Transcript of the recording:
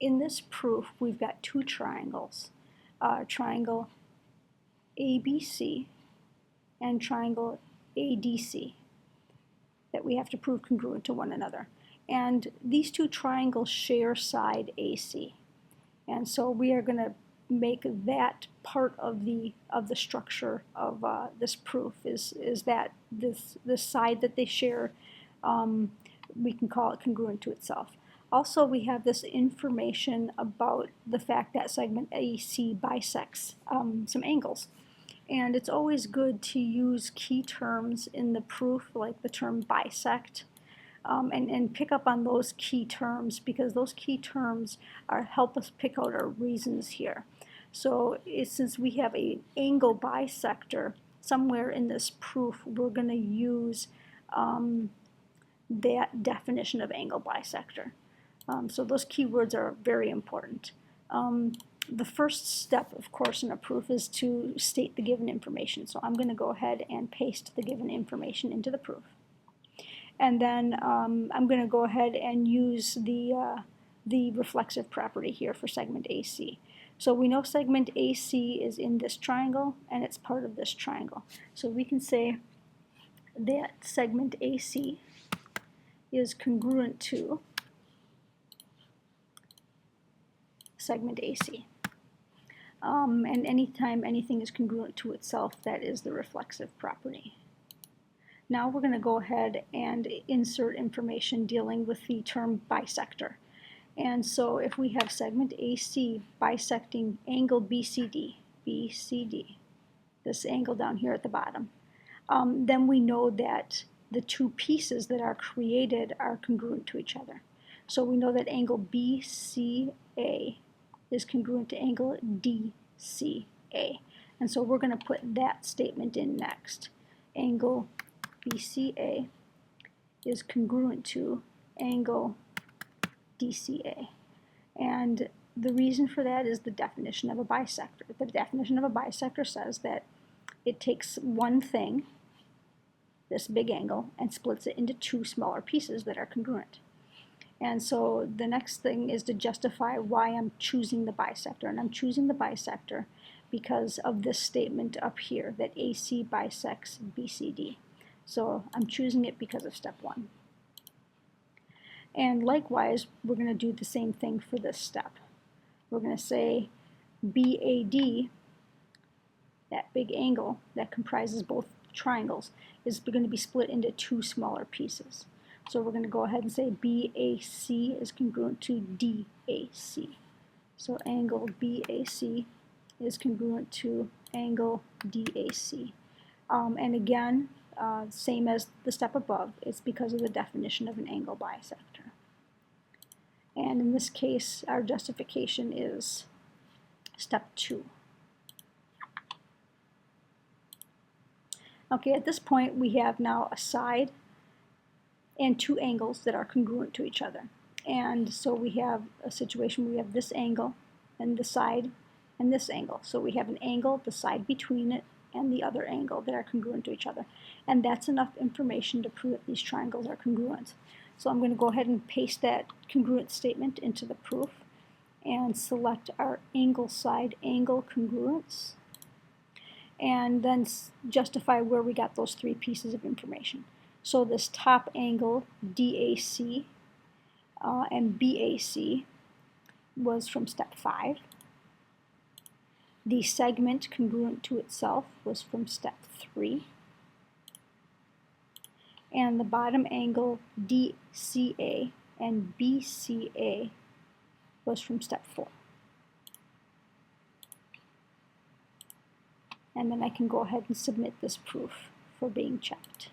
in this proof, we've got two triangles, triangle ABC and triangle ADC, that we have to prove congruent to one another. And these two triangles share side AC. And so we are going to make that part of the structure of this proof is that this side that they share, we can call it congruent to itself. Also, we have this information about the fact that segment AC bisects some angles. And it's always good to use key terms in the proof, like the term bisect, and pick up on those key terms, because those key terms help us pick out our reasons here. So since we have an angle bisector, somewhere in this proof we're going to use that definition of angle bisector. So those keywords are very important. The first step, of course, in a proof is to state the given information. So I'm going to go ahead and paste the given information into the proof. And then I'm going to go ahead and use the reflexive property here for segment AC. So we know segment AC is in this triangle, and it's part of this triangle. So we can say that segment AC is congruent to segment AC. And anytime anything is congruent to itself, that is the reflexive property. Now we're going to go ahead and insert information dealing with the term bisector. And so if we have segment AC bisecting angle BCD, this angle down here at the bottom, then we know that the two pieces that are created are congruent to each other. So we know that angle BCA is congruent to angle DCA. And so we're going to put that statement in next. Angle BCA is congruent to angle DCA. And the reason for that is the definition of a bisector. The definition of a bisector says that it takes one thing, this big angle, and splits it into two smaller pieces that are congruent. And so the next thing is to justify why I'm choosing the bisector. And I'm choosing the bisector because of this statement up here, that AC bisects BCD. So I'm choosing it because of step one. And likewise, we're going to do the same thing for this step. We're going to say BAD, that big angle that comprises both triangles, is going to be split into two smaller pieces. So we're going to go ahead and say BAC is congruent to DAC. So angle BAC is congruent to angle DAC. And again, same as the step above, it's because of the definition of an angle bisector. And in this case, our justification is step 2. Okay, at this point we have now a side and two angles that are congruent to each other. And so we have a situation where we have this angle and the side and this angle. So we have an angle, the side between it, and the other angle that are congruent to each other. And that's enough information to prove that these triangles are congruent. So I'm going to go ahead and paste that congruent statement into the proof and select our angle side angle congruence, and then justify where we got those three pieces of information. So this top angle DAC and BAC was from step 5. The segment congruent to itself was from step 3. And the bottom angle DCA and BCA was from step 4. And then I can go ahead and submit this proof for being checked.